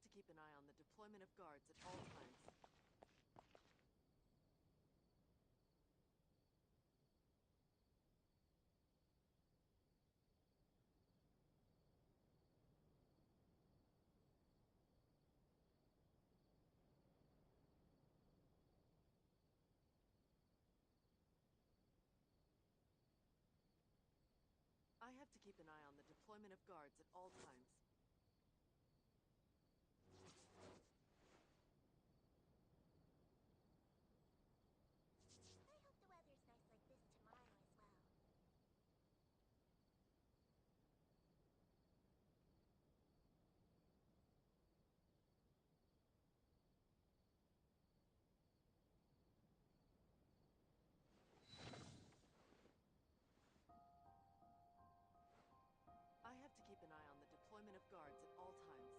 to keep an eye on the deployment of guards at all times. I have to keep an eye on the deployment of guards at all times. I hope the weather's nice like this tomorrow as well. I have to keep an eye on the deployment of guards at all times.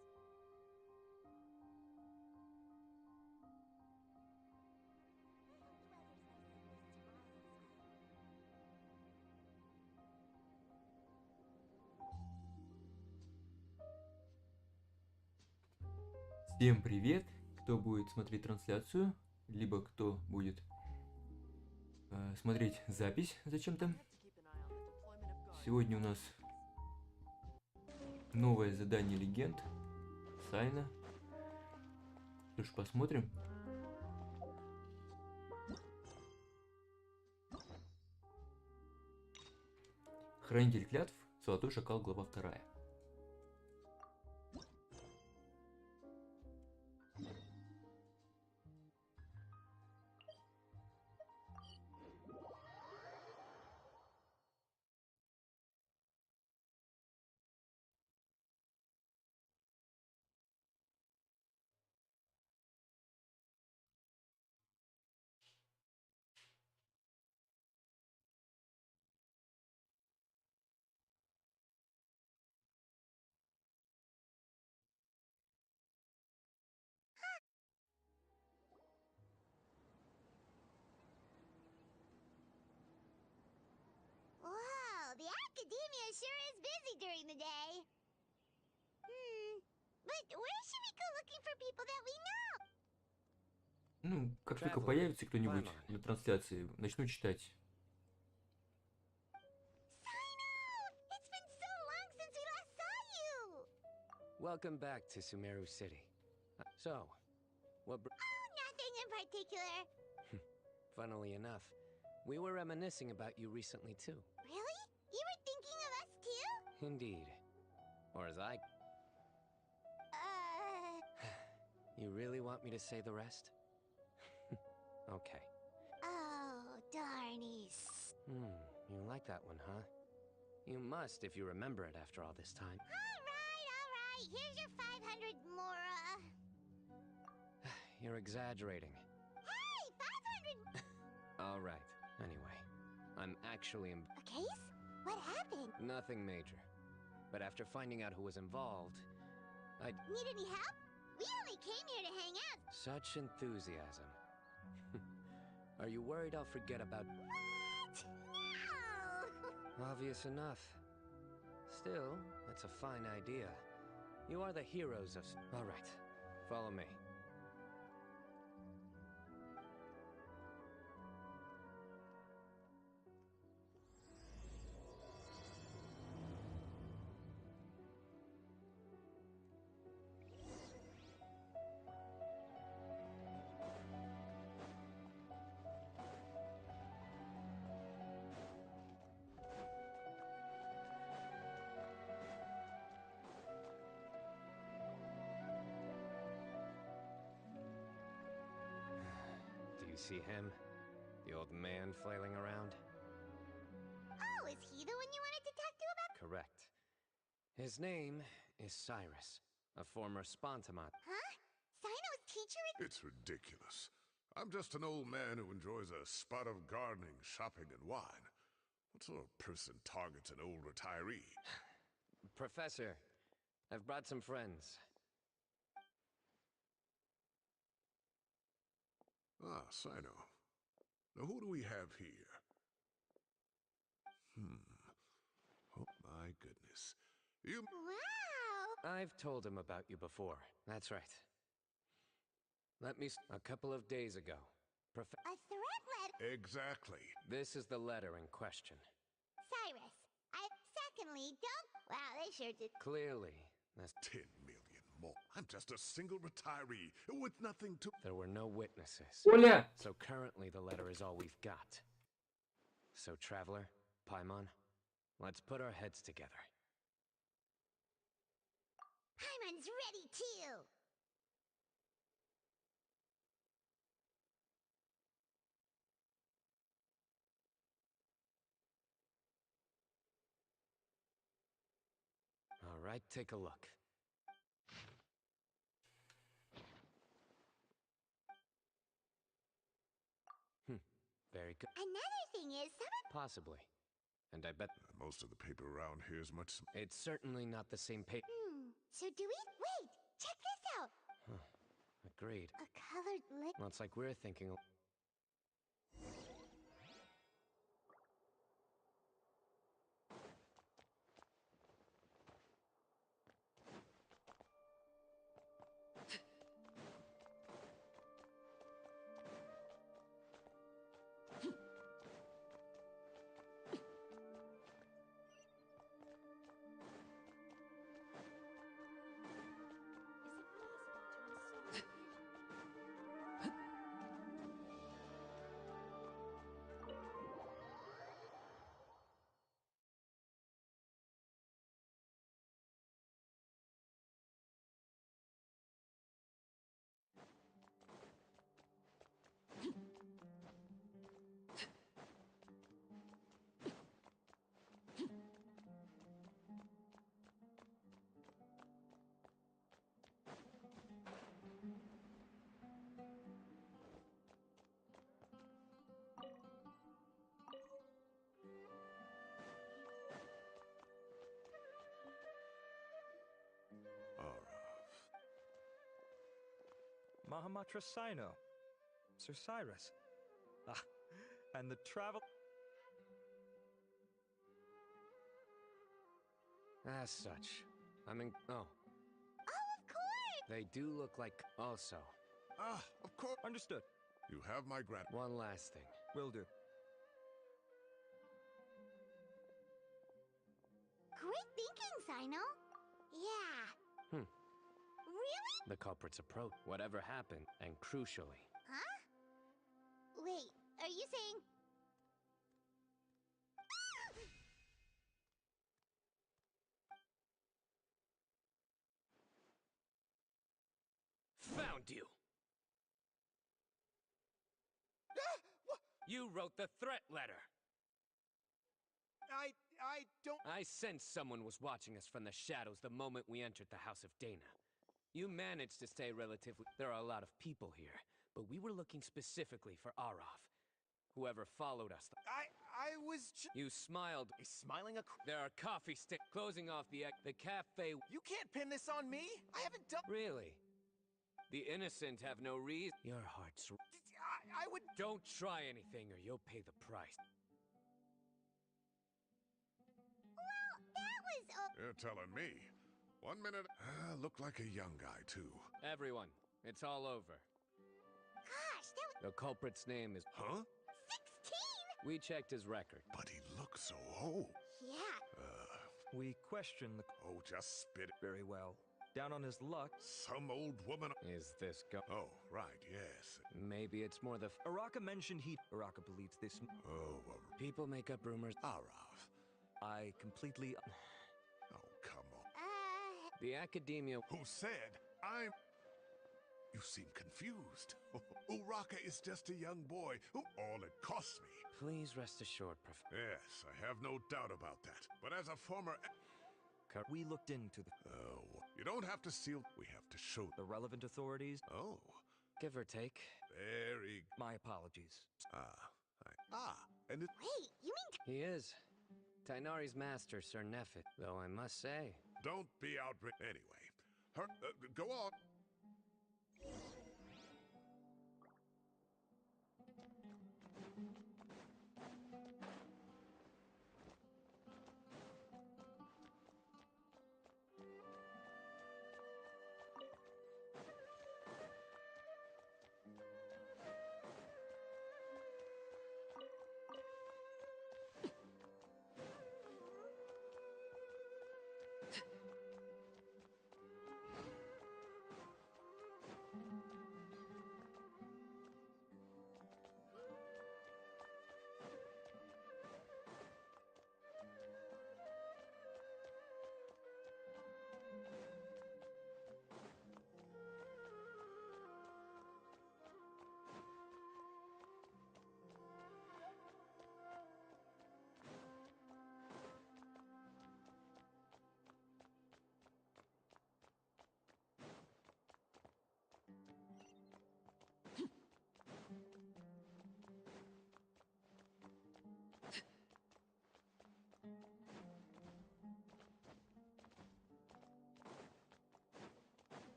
I hope the weather's nice like this tomorrow as well. Всем привет, кто будет смотреть трансляцию, либо кто будет смотреть запись зачем-то. I have to keep an eye on the deployment of guards. Сегодня у нас новое задание легенд, Сайно. Что ж, посмотрим. Хранитель клятв, Золотой, Шакал, Глава 2. Wow, the academia sure is busy during the day. But where should we go looking for people that we know? Ну, как только появится кто-нибудь на трансляции, начну читать. Сайно! It's been so long since we last saw you! Welcome back to Sumeru City. So, what Oh, nothing in particular. funnily enough, we were reminiscing about you recently too. Really? You were thinking of us too? Indeed. Or as I... Uh... You really want me to say the rest? Okay. Oh, darnies. You like that one, huh? You must if you remember it after all this time. Alright. Here's your 500 mora. You're exaggerating. Hey, 500! Alright. Anyway, I'm actually in... A case? What happened? Nothing major. But after finding out who was involved, I... Need any help? We only came here to hang out. Such enthusiasm. Are you worried I'll forget about... What? No! Obvious enough. Still, that's a fine idea. You are the heroes of... All right, follow me. Do you see him? The old man flailing around? Oh, is he the one you wanted to talk to about? Correct. His name is Cyrus, a former Spontamot. Huh? Cyno's teacher? It's ridiculous. I'm just an old man who enjoys a spot of gardening, shopping, and wine. What sort of person targets an old retiree? Professor, I've brought some friends. Ah, Cyno. Now who do we have here? Oh my goodness. You... Wow! I've told him about you before. That's right. A couple of days ago. A threat letter? Exactly. This is the letter in question. Cyrus, secondly, don't... Wow, they sure did. Clearly, that's... 10 million more. I'm just a single retiree with nothing to... There were no witnesses. Оля! So currently the letter is all we've got. So Traveler, Paimon, let's put our heads together. Paimon's ready too! All right, take a look. Very good. Another thing is, Possibly. And I bet Most of the paper around here is much... it's certainly not the same paper. So do we... Wait! Check this out! Agreed. A colored lip... Well, it's like we're thinking... Mahamatra Сайно, Sir Cyrus. Ah, and the travel... As such, I'm in... Oh, Oh, of course! they do look like... Also, Ah, of course. Understood. You have my grat... one last thing. Will do. Great thinking, Cyno. Yeah. Really? The culprits approach. Whatever happened, and crucially... Huh? Wait, are you saying... Found you! You wrote the threat letter! I don't... I sensed someone was watching us from the shadows the moment we entered the House of Dana. You managed to stay relatively... There are a lot of people here, but we were looking specifically for Araf. Whoever followed us... I was... You smiled. Is smiling a... There are coffee sticks closing off the cafe... You can't pin this on me! I haven't done... Really? The innocent have no reason... Your heart's... I would... Don't try anything or you'll pay the price. Well, that was... You're telling me. 1 minute... looked like a young guy, too. Everyone, it's all over. Gosh, that was... The culprit's name is... Huh? 16? We checked his record. But he looks so old. Yeah. We questioned the... Oh, just spit it. Very well. Down on his luck, Some old woman... Is this Oh, right, yes. Maybe it's more the... Araka mentioned Araka believes this... Oh, People make up rumors. Araf. I completely... Oh, come on. The academia... Who said I'm... You seem confused. Uraka is just a young boy who all it costs me. Please rest assured, Professor. Yes, I have no doubt about that. But as a former... We looked into Oh, you don't have to seal... We have to show... the relevant authorities. Oh, Give or take. very... My apologies. And it... Wait, you mean... He is. Tainari's master, Sir Nefit. Though I must say... Don't be outraged. Anyway, go on.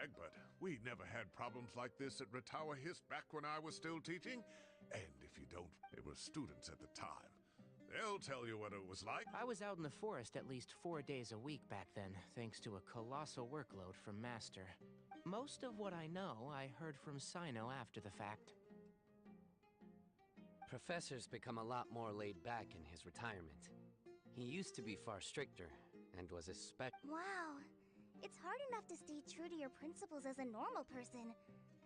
brag, but we never had problems like this at Ratawa Hist back when I was still teaching. And if you don't, they were students at the time. They'll tell you what it was like. I was out in the forest at least 4 days a week back then, thanks to a colossal workload from Master. Most of what I know, I heard from Cyno after the fact. Professor's become a lot more laid back in his retirement. He used to be far stricter, and was Wow. It's hard enough to stay true to your principles as a normal person.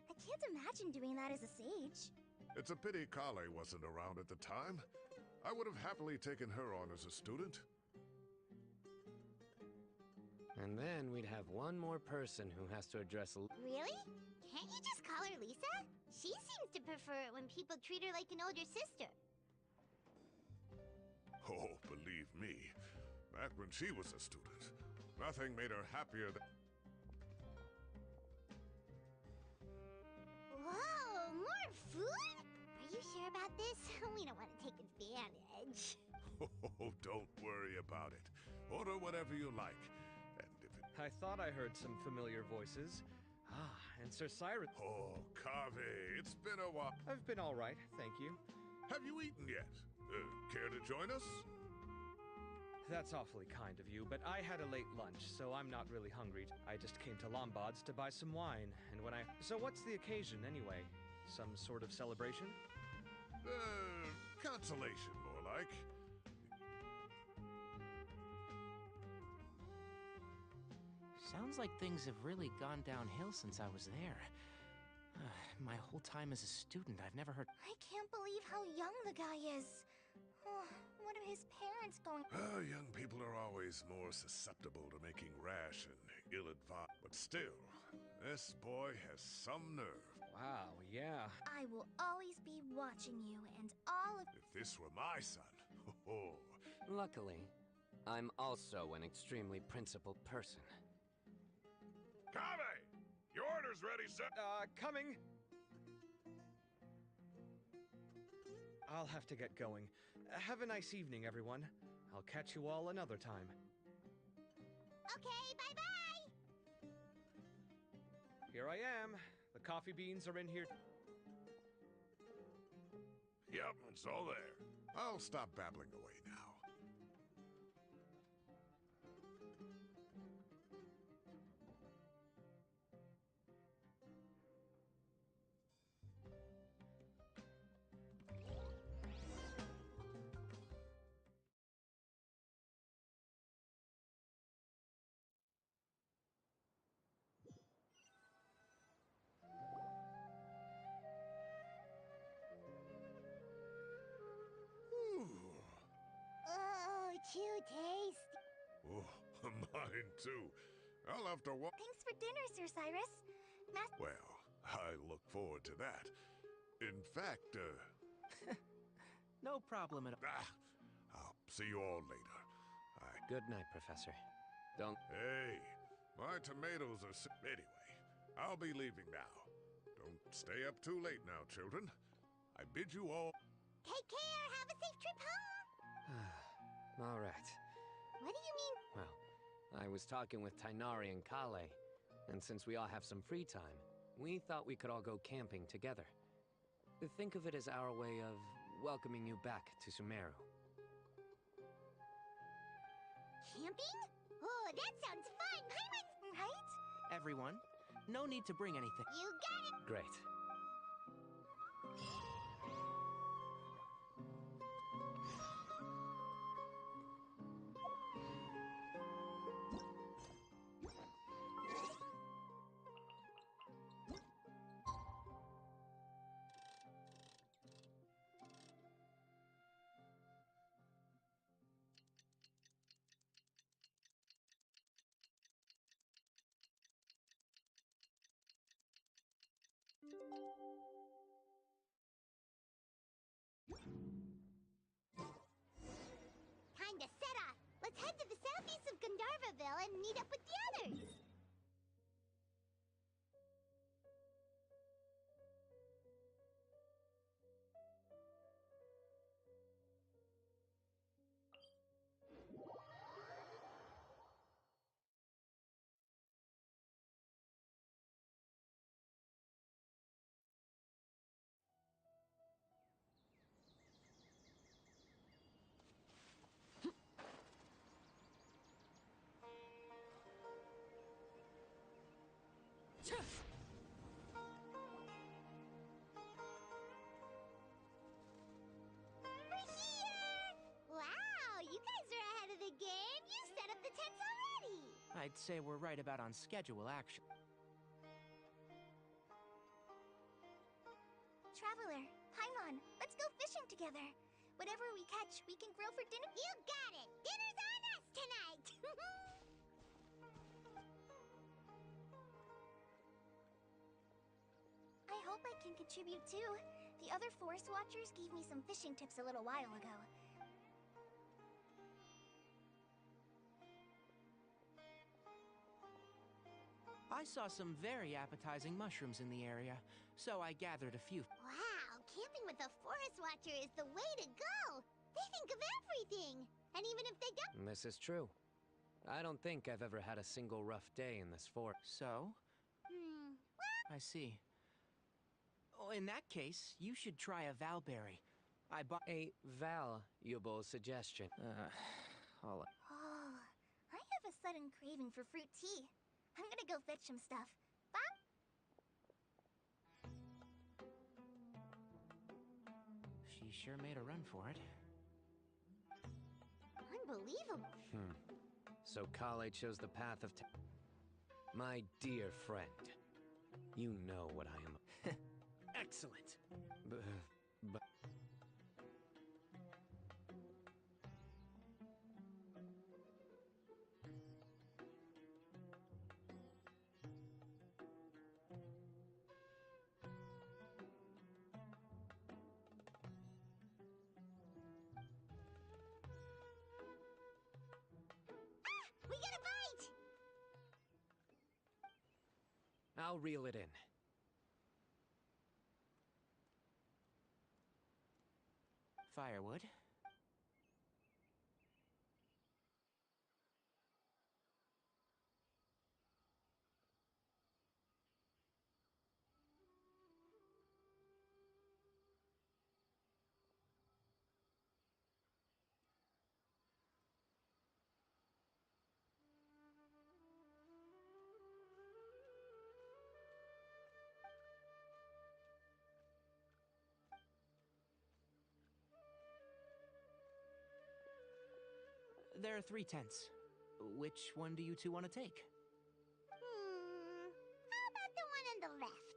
I can't imagine doing that as a sage. It's a pity Kale wasn't around at the time. I would have happily taken her on as a student. And then we'd have one more person who has to address Really? Can't you just call her Lisa? She seems to prefer it when people treat her like an older sister. Oh, believe me, back when she was a student, nothing made her happier than... Whoa, more food? Are you sure about this? We don't want to take advantage. Oh, don't worry about it. Order whatever you like. And if it... I thought I heard some familiar voices. Ah, and Sir Cyrus. Oh, Kave, it's been a while. I've been all right, thank you. Have you eaten yet? Care to join us? That's awfully kind of you, but I had a late lunch, so I'm not really hungry. I just came to Lombard's to buy some wine, and when I... So what's the occasion, anyway? Some sort of celebration? Consolation, more like. Sounds like things have really gone downhill since I was there. My whole time as a student, I've never heard... I can't believe how young the guy is. What are his parents going... Young people are always more susceptible to making rash and ill-advised. But still, this boy has some nerve. Wow, yeah. I will always be watching you and all of... If this were my son, oh. Luckily, I'm also an extremely principled person. Kave! Your order's ready, sir! Coming! I'll have to get going. Have a nice evening, everyone. I'll catch you all another time. Okay, bye-bye! Here I am. The coffee beans are in here. Yep, it's all there. I'll stop babbling away now. Oh, too tasty. Oh, mine too. I'll have to walk. Thanks for dinner, Sir Cyrus. Well, I look forward to that. In fact, No problem at all. I'll see you all later. Good night, Professor. Don't... Hey, my tomatoes are... Anyway, I'll be leaving now. Don't stay up too late now, children. I bid you all... Take care. Have a safe trip home. All right. What do you mean? Well, I was talking with Tainari and Kale, and since we all have some free time, we thought we could all go camping together. Think of it as our way of welcoming you back to Sumeru. Camping? Oh, that sounds fun. Right? Everyone, no need to bring anything. You got it. Great. Time to set off. Let's head to the southeast of Gandharvaville and meet up with the others. I'd say we're right about on schedule, actually. Traveler, Paimon, let's go fishing together. Whatever we catch, we can grill for dinner. You got it! Dinner's on us tonight! I hope I can contribute too. The other Forest Watchers gave me some fishing tips a little while ago. I saw some very appetizing mushrooms in the area, so I gathered a few. Wow, camping with a Forest Watcher is the way to go! They think of everything! And even if they don't— This is true. I don't think I've ever had a single rough day in this fort. So? well, I see. Oh, in that case, you should try a valberry. I bought A valuable suggestion. oh, I have a sudden craving for fruit tea. I'm gonna go fetch some stuff. Bye! She sure made a run for it. Unbelievable. So Kale chose the path of My dear friend, you know what I am. Excellent. But We got a bite! I'll reel it in. Firewood. There are 3 tents. Which one do you two want to take? How about the one on the left?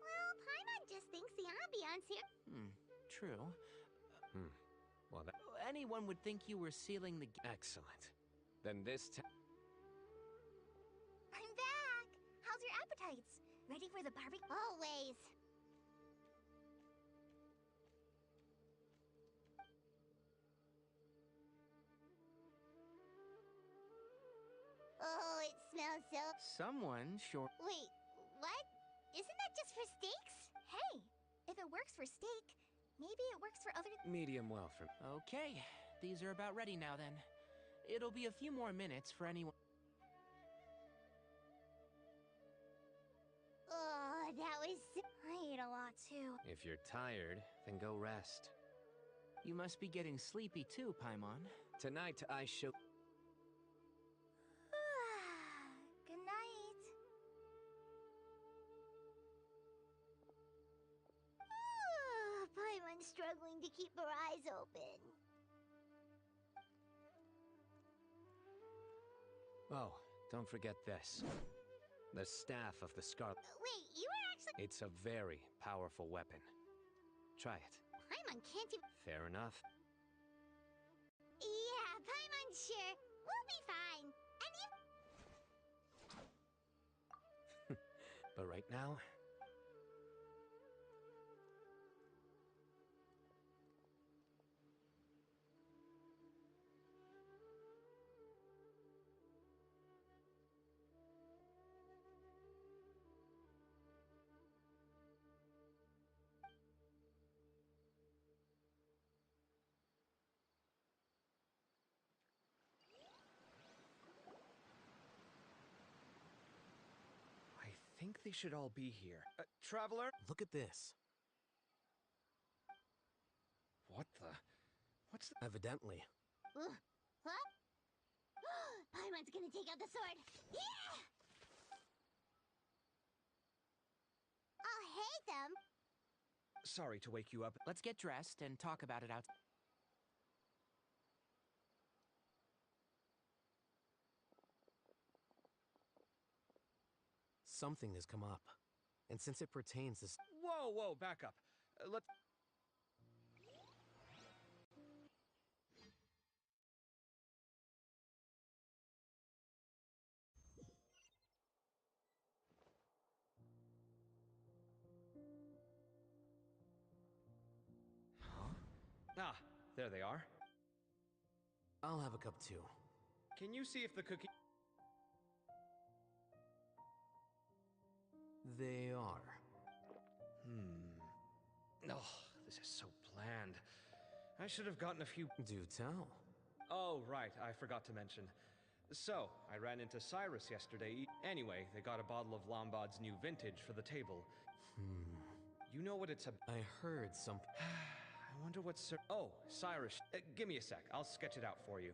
Well, Paimon just thinks the ambiance here— True. Well, that Anyone would think you were sealing the... excellent. Then this I'm back! How's your appetites? Ready for the barbecue? Always! Oh, it smells so— Someone sure... Wait, what? Isn't that just for steaks? Hey, if it works for steak, maybe it works for other— medium well for Okay, these are about ready now then. It'll be a few more minutes for anyone... Oh, that was— I ate a lot too. If you're tired, then go rest. You must be getting sleepy too, Paimon. Tonight I shall... Good night. Paimon's struggling to keep her eyes open. Oh, don't forget this. The staff of the Scarlet. Wait, you were actually— It's a very powerful weapon. Try it. Paimon can't even— Fair enough. Yeah, Paimon, sure. We'll be fine. And you— But right now... I think they should all be here. Traveler? Look at this. What the? What's the... Evidently. Huh? Paimon's gonna take out the sword. Yeah! I'll hate them. Sorry to wake you up. Let's get dressed and talk about it out... something has come up. And since it pertains to... Whoa, whoa, back up. Let... Ah, there they are. I'll have a cup too. Can you see if the cookie... They are. Oh, this is so bland. I should have gotten a few... Do tell. Oh, right, I forgot to mention. So, I ran into Cyrus yesterday. Anyway, they got a bottle of Lombard's new vintage for the table. You know what it's I heard some... I wonder what's... Oh, Cyrus. Give me a sec. I'll sketch it out for you.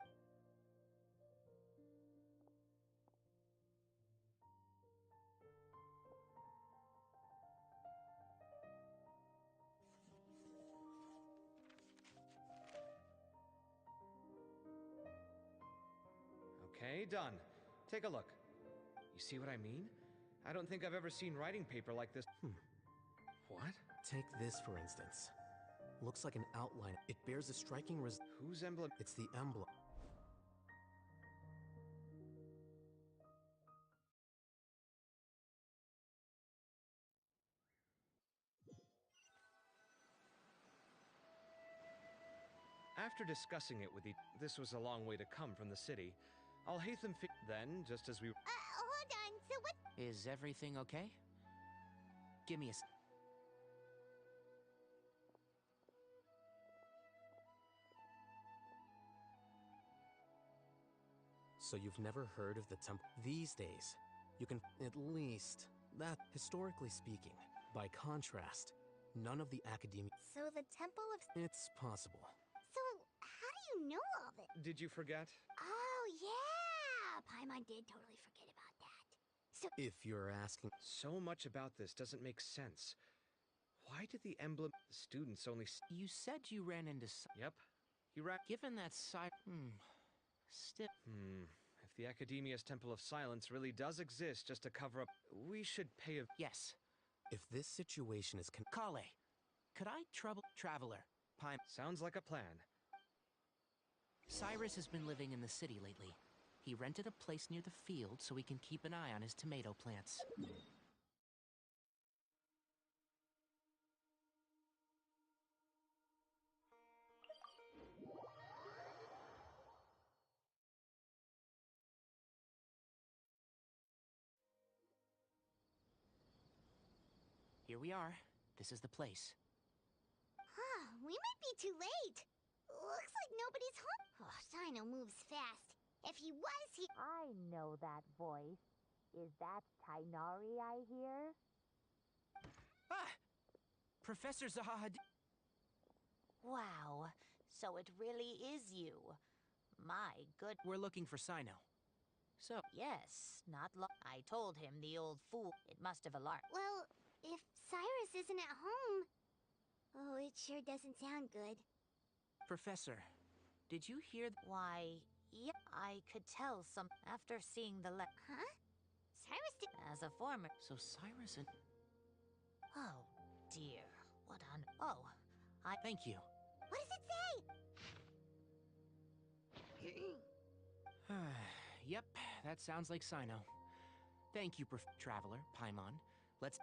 Okay, done. Take a look. You see what I mean? I don't think I've ever seen writing paper like this. What? Take this, for instance. Looks like an outline. It bears a striking Whose emblem? It's the emblem. After discussing it with this was a long way to come from the city. I'll hasten then, just as we... Hold on, so what? Is everything okay? Give me a... So you've never heard of the temple? These days, you can... At least, that, historically speaking. By contrast, none of the academia... So the Temple of... It's possible. So, how do you know all this? Did you forget? Oh, yeah! Paimon did totally forget about that. So... If you're asking... So much about this doesn't make sense. Why did the emblem... The students only... You said you ran into... Yep. You ran... Given that Still... If the Academia's Temple of Silence really does exist just to cover up... We should pay a... Yes. If this situation is... Kale, could I trouble... Traveler, Paim... Sounds like a plan. Cyrus has been living in the city lately. He rented a place near the field so he can keep an eye on his tomato plants. Here we are. This is the place. Huh, we might be too late. Looks like nobody's home. Oh, Cyno moves fast. If he was, he... I know that voice. Is that Tainari I hear? Ah! Professor Zahad... Wow, so it really is you. My good... We're looking for Cyno. So... Yes, not I told him, the old fool. It must have alarmed. Well, if Cyrus isn't at home... Oh, it sure doesn't sound good. Professor, did you hear... Why, yeah, I could tell some... After seeing the Huh? Cyrus did... As a former... So Cyrus and... Oh, dear. What on... Oh, I... Thank you. What does it say? Yep, that sounds like Cyno. Thank you, Traveler, Paimon. Let's...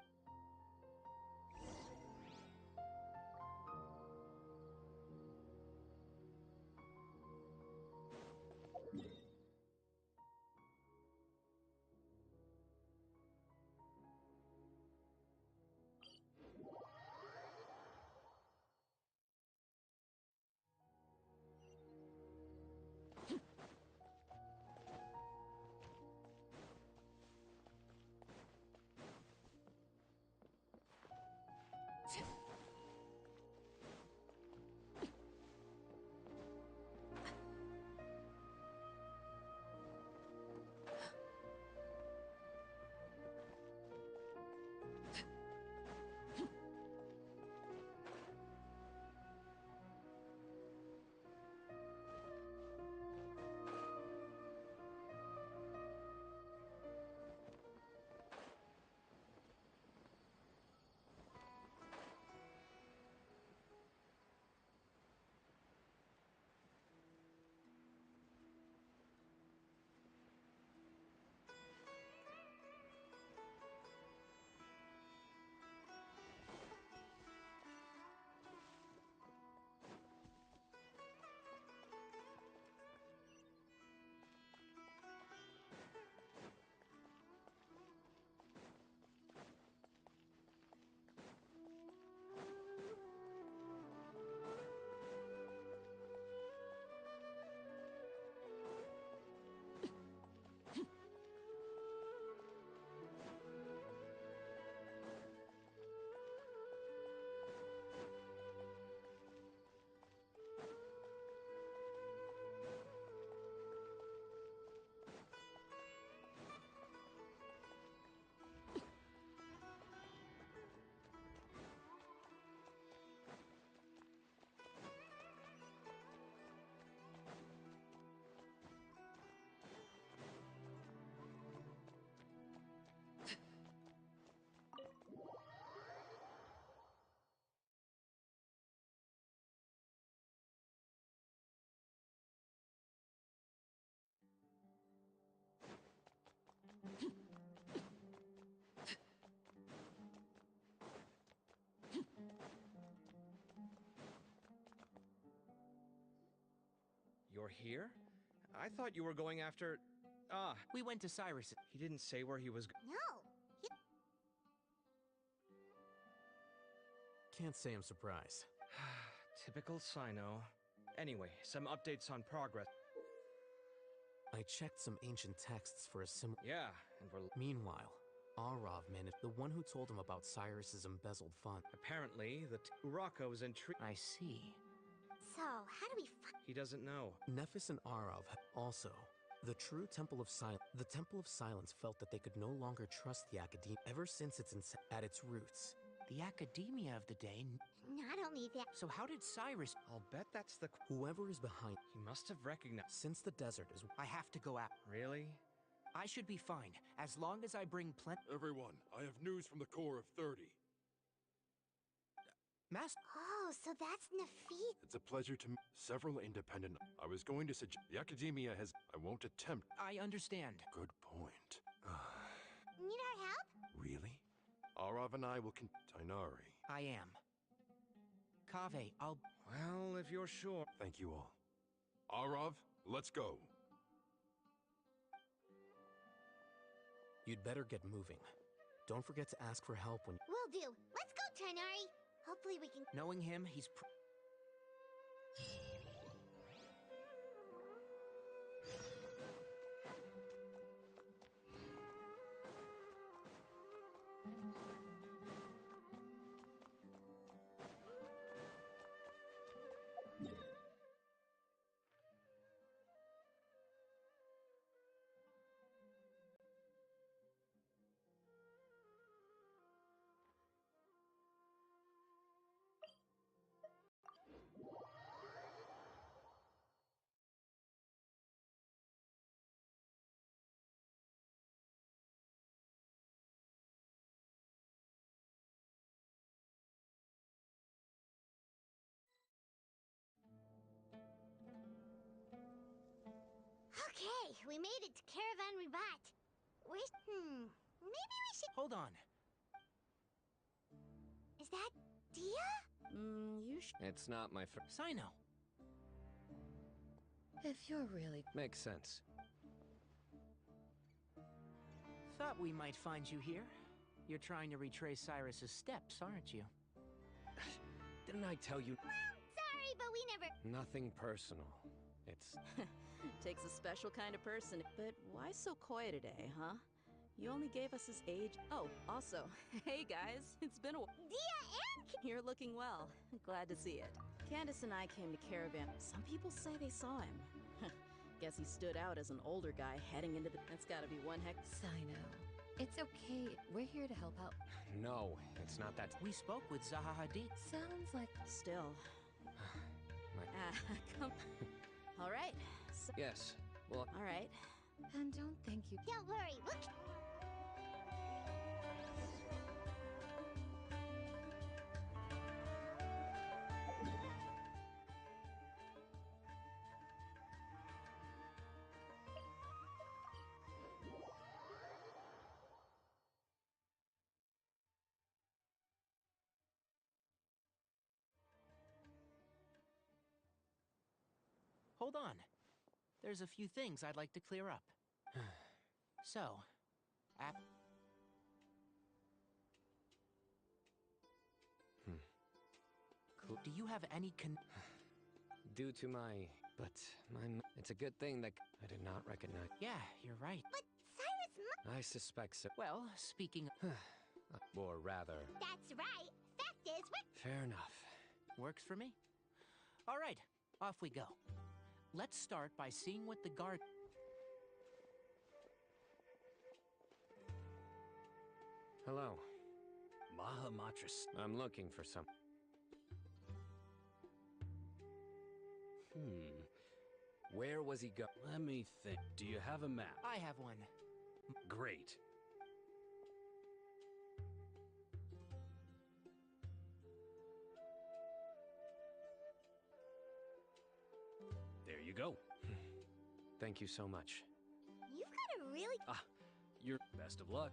you're here? I thought you were going after... Ah, We went to Cyrus. he didn't say where he was No. Can't say I'm surprised. Typical Cyno. Anyway, some updates on progress. I checked some ancient texts for a similar... Yeah, and we're... Meanwhile, Arav managed the one who told him about Cyrus's embezzled fund. Apparently, the Rocco's intrigued. I see. So, how do we He doesn't know. Nephis and Arav also. The true Temple of Silence. The Temple of Silence felt that they could no longer trust the Academia ever since at its roots. The academia of the day. Not only that. So how did Cyrus... I'll bet that's the... Whoever is behind, He must have recognized... since the desert is... I have to go out. Really? I should be fine, as long as I bring plenty... Everyone, I have news from the core of 30. Master... Oh, so that's Nafit. It's a pleasure to meet several independent... I was going to suggest... The Academia has... I won't attempt... I understand. Good point. Need our help? Really? Arav and I will Tainari. I am. Kaveh, I'll... Well, if you're sure... Thank you all. Arav, let's go. You'd better get moving. Don't forget to ask for help when... Will do. Let's go, Tainari. Hopefully we can... Knowing him, he's... Okay, we made it to Caravan Ribat. Maybe we should... Hold on. Is that Dia? You should. It's not my first. Cyno. If you're really... Makes sense. Thought we might find you here. You're trying to retrace Cyrus's steps, aren't you? Didn't I tell you? Sorry, but we never... Nothing personal. It's... Takes a special kind of person. But why so coy today, huh? You only gave us his age. Oh, also, hey guys, it's been a while. Dia and... You're looking well. Glad to see it. Candace and I came to Caravan. Some people say they saw him. Guess he stood out as an older guy heading into the... That's gotta be one heck... Cyno. It's okay. We're here to help out. No, it's not that. We spoke with Zaha Hadid. Sounds like... Still. Come... All right. So... Yes, well... All right. And don't think you... Don't worry, look... Hold on. There's a few things I'd like to clear up. So, Cool. Do you have any Due to my... But it's a good thing that I did not recognize... Yeah, you're right. But Cyrus I suspect so. Well, speaking Or rather... That's right. Fact is, we're... Fair enough. Works for me. All right, off we go. Let's start by seeing what the guard... Hello. Mahamatris. I'm looking for some... Where was he go? Let me think. Do you have a map? I have one. Great. There you go. Thank you so much. You've got a really... You're best of luck.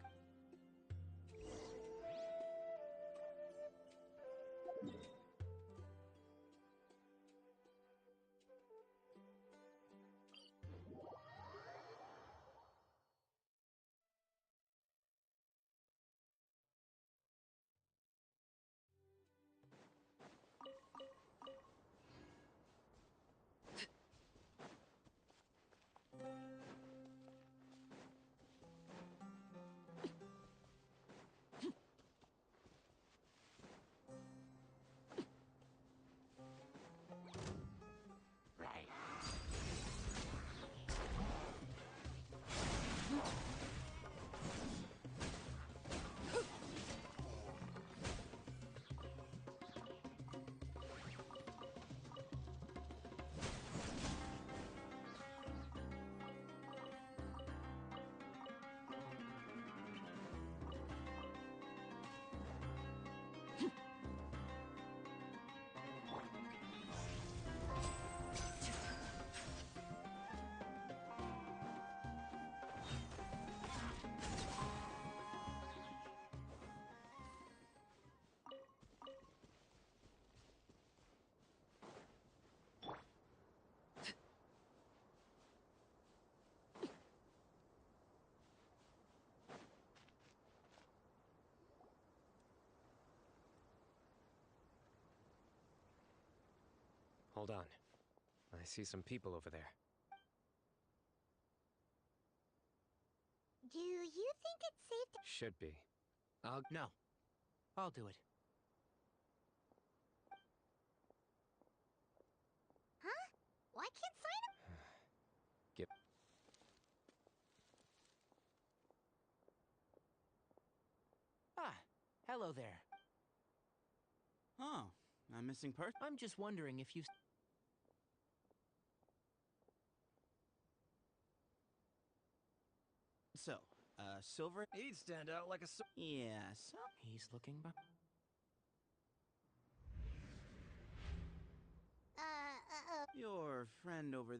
Hold on. I see some people over there. Do you think it's safe to... Should be. No. I'll do it. Huh? Why can't Сайно... Get... Ah, hello there. Oh, I'm missing person. I'm just wondering if you... So, silver? He'd stand out like a... Yeah, so... He's looking back. Your friend over...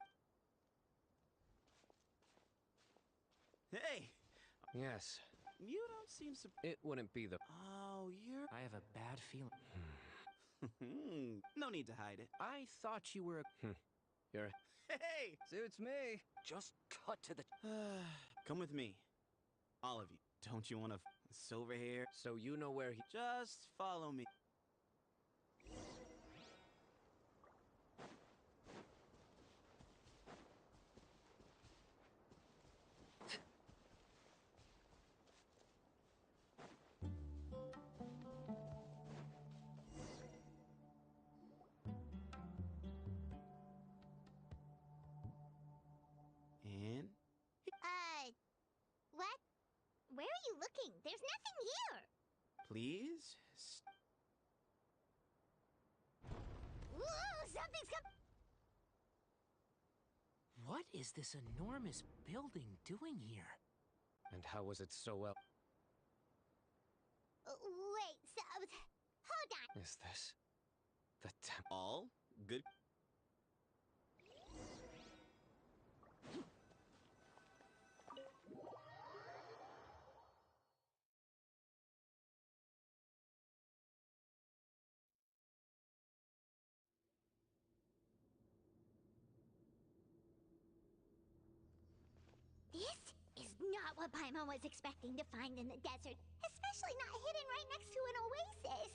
Hey! Yes. You don't seem so... It wouldn't be the... Oh, you're... I have a bad feeling. No need to hide it. I thought you were a... You're... Hey! Suits me. Just cut to the... Come with me. All of you. Don't you want a silver hair? So you know where he... Just follow me. And... What? Where are you looking? There's nothing here! Please? Whoa, something's come... What is this enormous building doing here? And how was it so well... Wait, so... Hold on! Is this... the temple? All good... This is not what Paimon was expecting to find in the desert, especially not hidden right next to an oasis.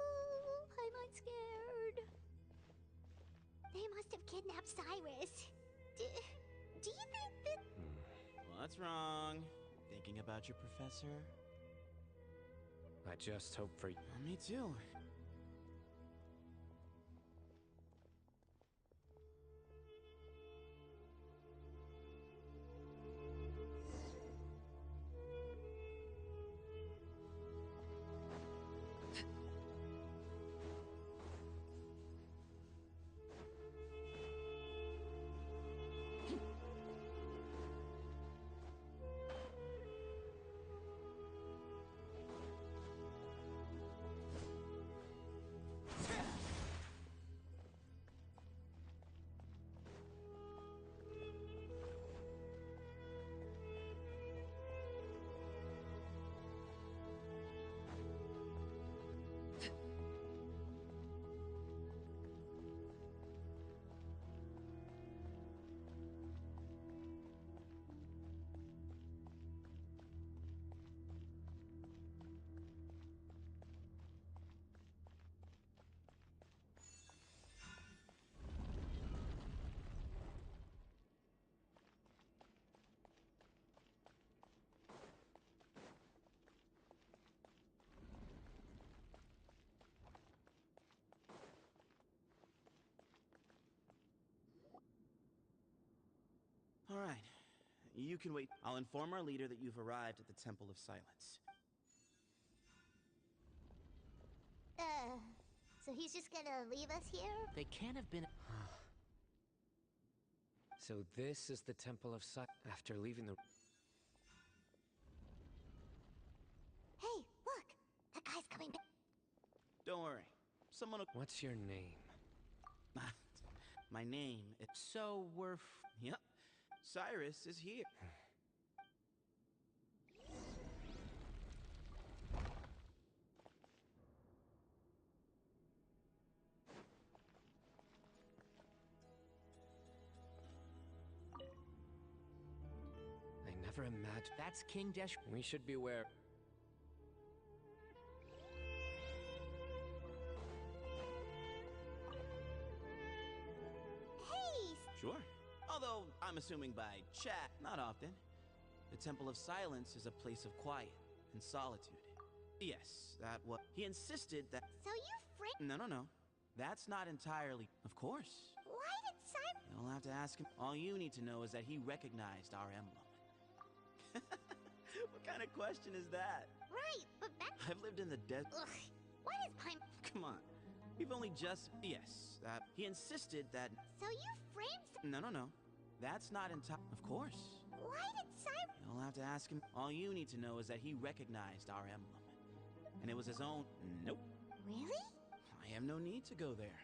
Ooh, Paimon's scared. They must have kidnapped Cyrus. Do you think that... What's wrong? Thinking about your professor? I just hope for you. Me too. All right. You can wait. I'll inform our leader that you've arrived at the Temple of Silence. So he's just gonna leave us here? They can't have been... So this is the Temple of Sight. After leaving the... Hey, look! That guy's coming back. Don't worry. Someone will... What's your name? My name is... So we're... Yep. Cyrus is here. I never imagined... That's King Desh... We should beware. Sure. Although, I'm assuming by chat, not often. The Temple of Silence is a place of quiet and solitude. Yes, that was... He insisted that... So you No. That's not entirely... Of course. Why did Simon... You'll have to ask him. All you need to know is that he recognized our emblem. What kind of question is that? Right, but that... I've lived in the desert... Ugh, what is my... Come on. We've only just... Yes, that... He insisted that... So you framed... No. That's not entirely... Of course. Why did Simon... You'll have to ask him. All you need to know is that he recognized our emblem. And it was his own... Nope. Really? I have no need to go there.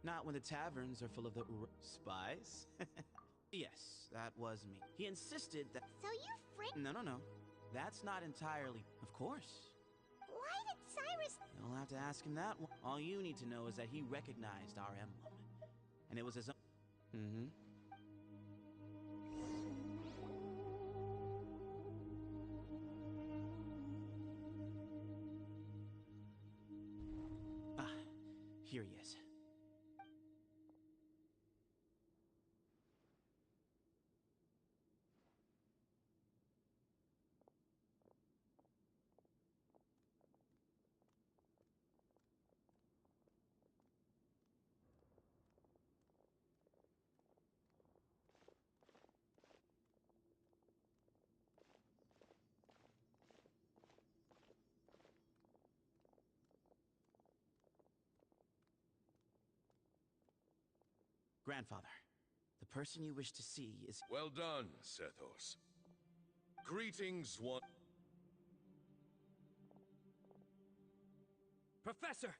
Not when the taverns are full of the... Spies? Yes, that was me. He insisted that... So you framed... No. That's not entirely... Of course. Why did Cyrus... You'll have to ask him that one. All you need to know is that he recognized our emblem. And it was his own... Mm-hmm. Here he is. Grandfather, the person you wish to see is... Well done, Sethos. Greetings, one... Professor!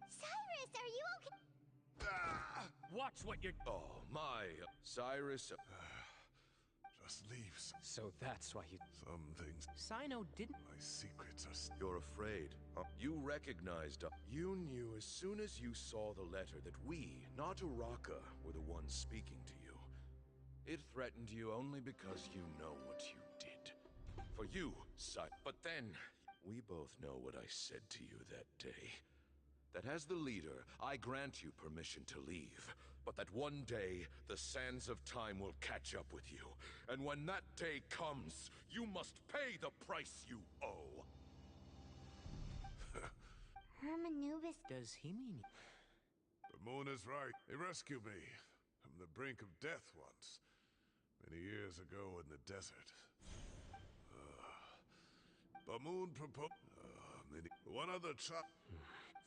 Cyrus, are you okay? Watch what you're... Oh, my... Cyrus... just leaves. So that's why you... Some things... Cyno didn't... My secrets are... You're afraid. You recognized... You knew as soon as you saw the letter that we, not Uraka, were the ones speaking to you. It threatened you only because you know what you did. For you, but then... We both know what I said to you that day. That as the leader, I grant you permission to leave. But that one day, the sands of time will catch up with you. And when that day comes, you must pay the price you owe. Hermanubis... Does he mean... The moon is right. He rescued me from the brink of death once. Many years ago in the desert. Bamoon proposed... One other child...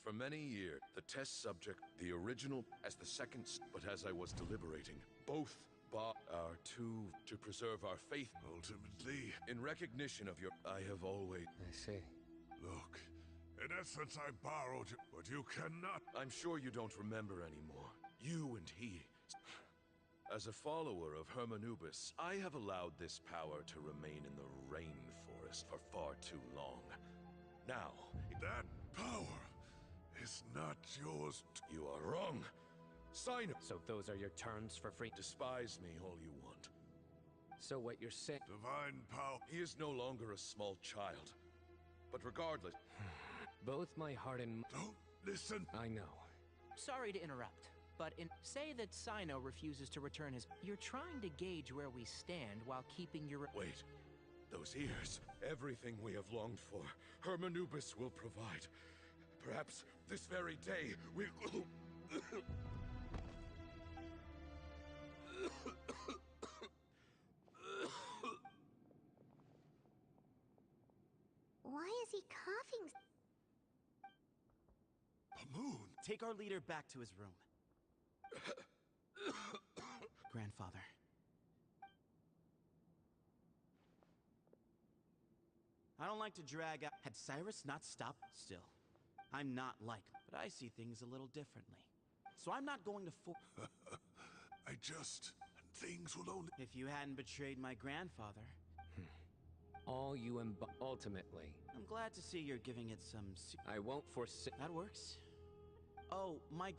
For many years, the test subject, the original, as the second... But as I was deliberating, both are to preserve our faith. Ultimately, in recognition of your... I have always... I see. Look, in essence, I borrowed you, but you cannot... I'm sure you don't remember anymore. You and he... As a follower of Hermanubis, I have allowed this power to remain in the rainforest for far too long. Now, that power is not yours. You are wrong. Sign it. So those are your terms for free? Despise me all you want. So what you're saying... Divine power. He is no longer a small child. But regardless... Both my heart and... Don't listen. I know. Sorry to interrupt, but say that Cyno refuses to return his... You're trying to gauge where we stand while keeping your... Wait. Those ears. Everything we have longed for. Hermanubis will provide. Perhaps this very day we... Why is he coughing? Moon. Take our leader back to his room. Grandfather. I don't like to drag out... Had Cyrus not stopped? Still, I'm not like... But I see things a little differently. So I'm not going to I just... And things will only... If you hadn't betrayed my grandfather... All you ultimately... I'm glad to see you're giving it some... I won't forsake... That works. Oh, my...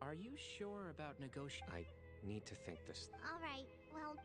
Are you sure about negotiating? I need to think this... Alright, well...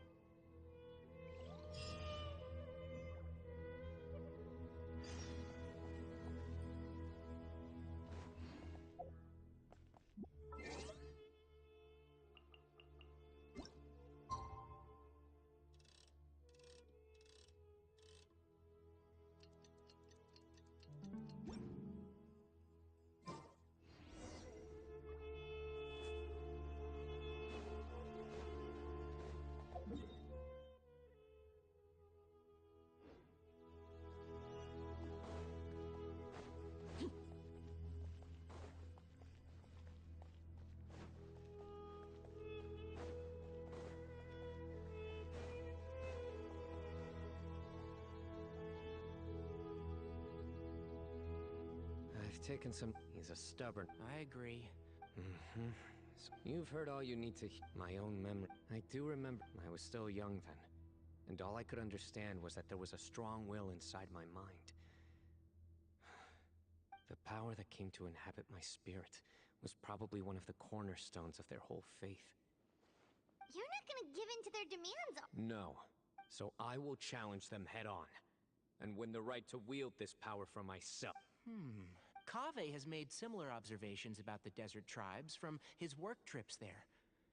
taken some... He's a stubborn... I agree. Mm-hmm. So you've heard all you need to my own memory. I do remember I was still young then, and all I could understand was that there was a strong will inside my mind. The power that came to inhabit my spirit was probably one of the cornerstones of their whole faith. You're not gonna give in to their demands. No. So I will challenge them head on, and win the right to wield this power for myself. Kaveh has made similar observations about the desert tribes from his work trips there.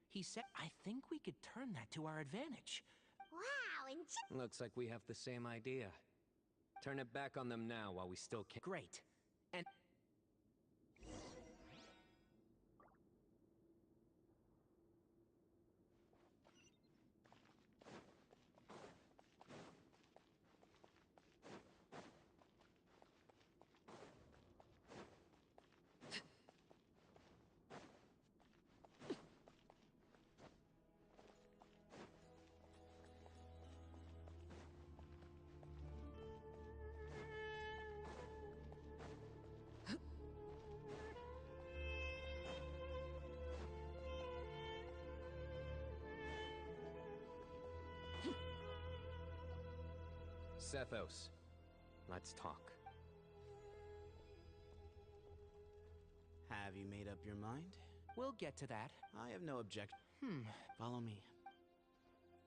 He said, I think we could turn that to our advantage. Wow, and Looks like we have the same idea. Turn it back on them now while we still can. Great. And... Sethos, let's talk. Have you made up your mind? We'll get to that. I have no objection. Follow me.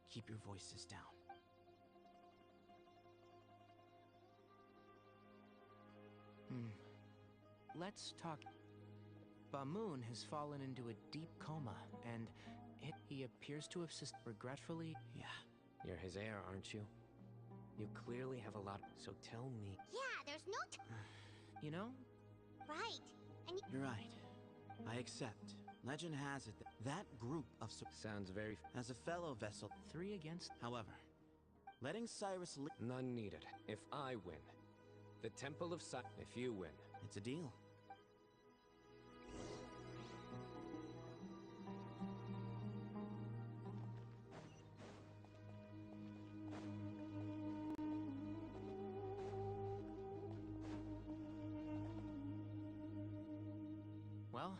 Keep your voices down. Let's talk. Bamoon has fallen into a deep coma, and he appears to have regretfully... Yeah. You're his heir, aren't you? You clearly have a lot, so tell me. yeah, there's no You know? right. And You're right. I accept. Legend has it that that group of... Sounds very... As a fellow vessel... 3 against... However, letting Cyrus None needed. If I win, the Temple of Сайно... If you win... It's a deal. Well,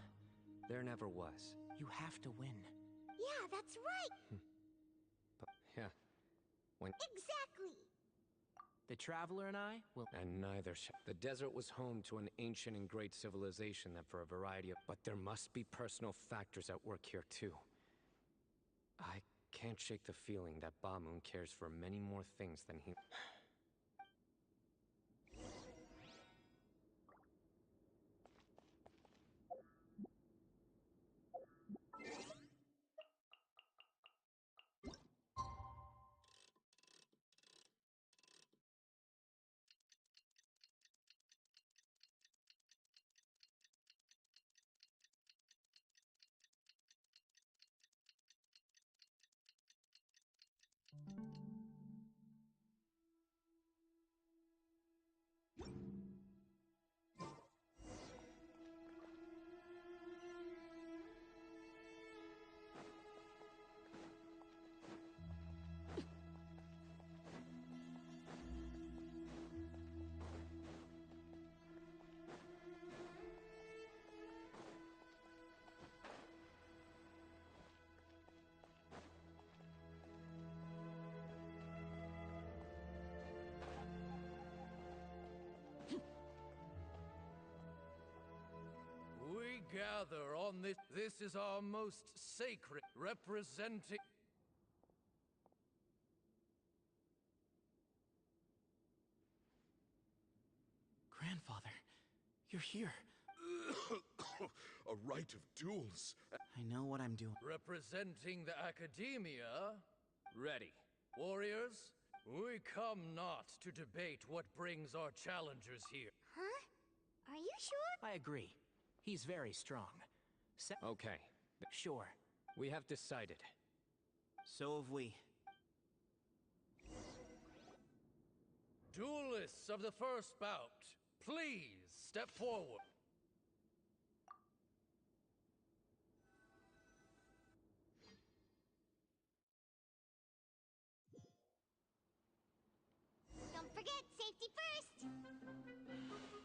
There never was. you have to win. yeah, that's right. But, yeah. When... Exactly. The Traveler and I will... And neither The desert was home to an ancient and great civilization that for a variety of... But there must be personal factors at work here, too. I can't shake the feeling that Bamoon cares for many more things than he... We gather on this. This is our most sacred, representing. Grandfather, you're here. A rite of duels. I know what I'm doing. Representing the academia. Ready. Warriors, we come not to debate what brings our challengers here. Huh? Are you sure? I agree. He's very strong. Okay. Sure. We have decided. So have we. Duelists of the first bout, please step forward. Don't forget, safety first!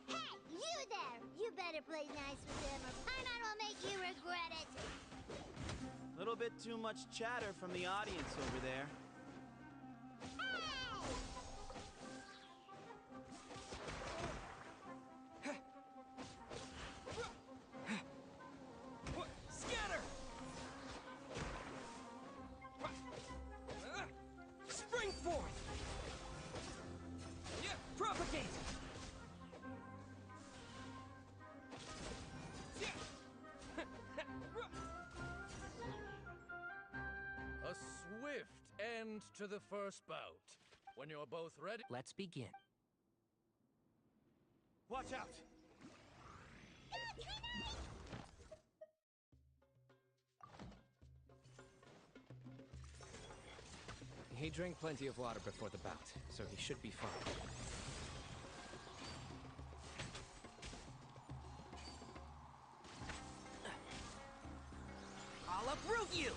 Hey, you there! You better play nice with him, or Paimon will make you regret it! Little bit too much chatter from the audience over there. Scatter! Spring forth! Propagate! A swift end to the first bout. When you're both ready. Let's begin. Watch out! He drank plenty of water before the bout, so he should be fine. I'll uproot you!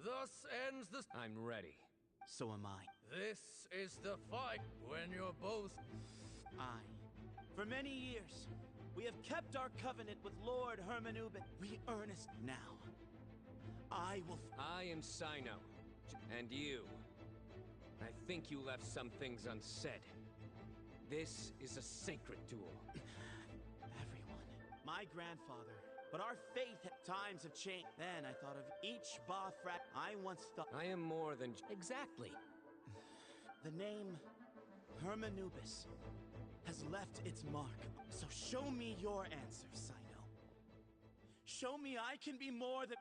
Thus ends the... I'm ready. So am I. This is the fight when you're both... For many years, we have kept our covenant with Lord Hermanubis. We earnest now. I am Cyno. And you. I think you left some things unsaid. This is a sacred duel. Everyone. My grandfather. But our faith at times have changed. Then I thought of each Bothrat I once thought. I am more than... Exactly. The name Hermanubis has left its mark. So show me your answer, Cyno. Show me I can be more than...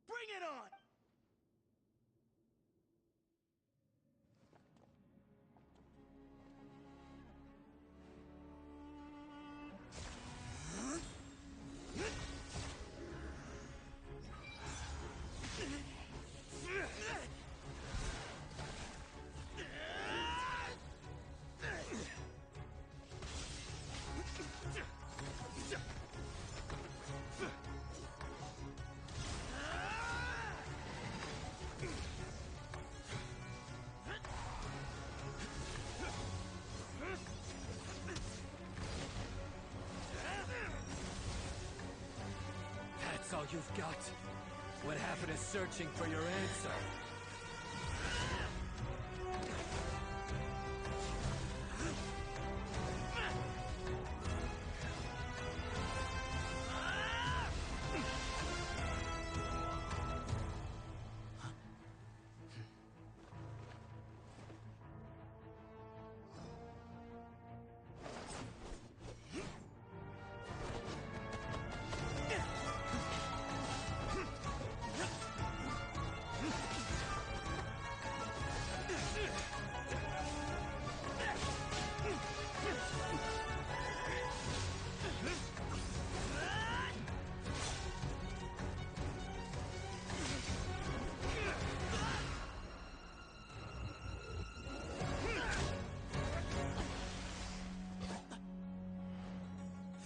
Bring it on! That's all you've got? What happened is searching for your answer.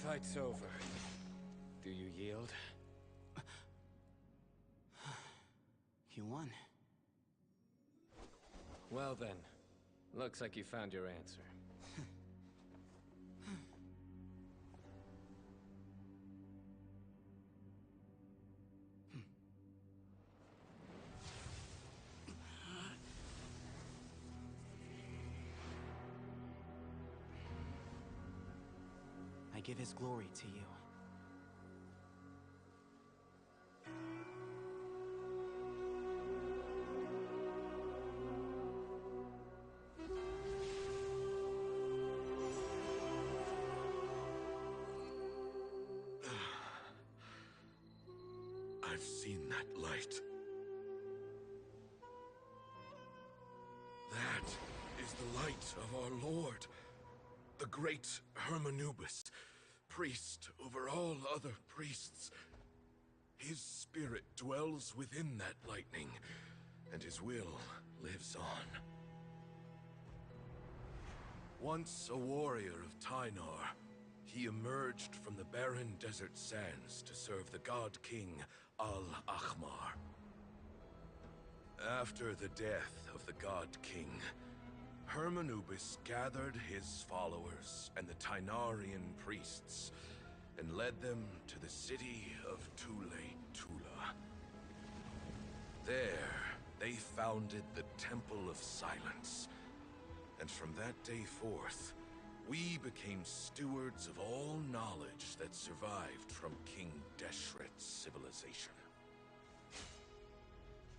Fight's over. Do you yield? You won. Well then, looks like you found your answer. I give his glory to you. that light. That is the light of our Lord, the great Hermanubis, priest over all other priests. His spirit dwells within that lightning, and his will lives on. Once a warrior of Tynar, he emerged from the barren desert sands to serve the god king Al-Ahmar. After the death of the god king, Hermanubis gathered his followers and the Tynarian priests and led them to the city of Tula. There, they founded the Temple of Silence. And from that day forth, we became stewards of all knowledge that survived from King Deshret's civilization.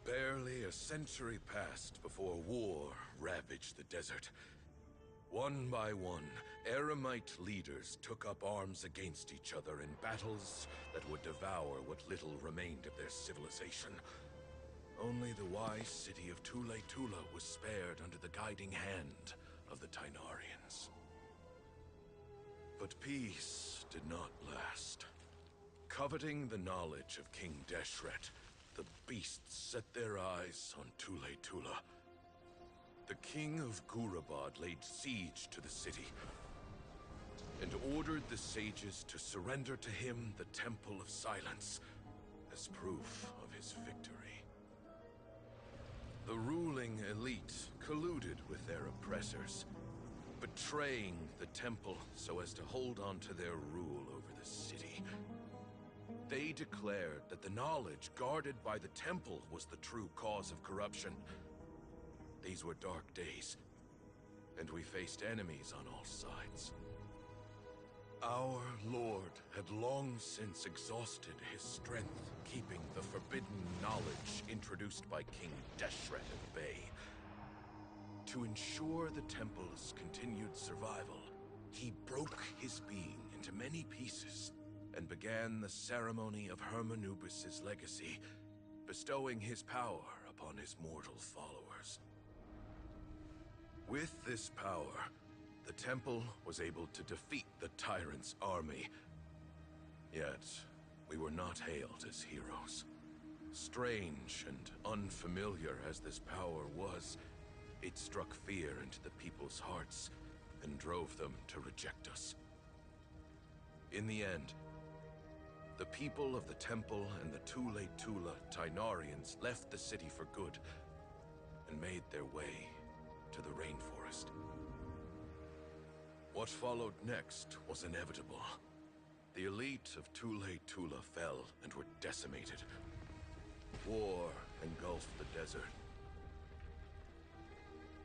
Barely a century passed before war ravaged the desert. One by one, Eremite leaders took up arms against each other in battles that would devour what little remained of their civilization. Only the wise city of Tula was spared under the guiding hand of the Tynarians. But peace did not last. Coveting the knowledge of King Deshret, the beasts set their eyes on Tula. The king of Gurabad laid siege to the city and ordered the sages to surrender to him the Temple of Silence as proof of his victory. The ruling elite colluded with their oppressors, betraying the temple so as to hold on to their rule over the city. They declared that the knowledge guarded by the temple was the true cause of corruption. These were dark days, and we faced enemies on all sides. Our Lord had long since exhausted his strength, keeping the forbidden knowledge introduced by King Deshret at bay. To ensure the temple's continued survival, he broke his being into many pieces and began the ceremony of Hermanubis' legacy, bestowing his power upon his mortal followers. With this power, the temple was able to defeat the tyrant's army. Yet, we were not hailed as heroes. Strange and unfamiliar as this power was, it struck fear into the people's hearts and drove them to reject us. In the end, the people of the temple and the Tula Tynarians left the city for good and made their way to the rainforest. What followed next was inevitable. The elite of Tula fell and were decimated. War engulfed the desert.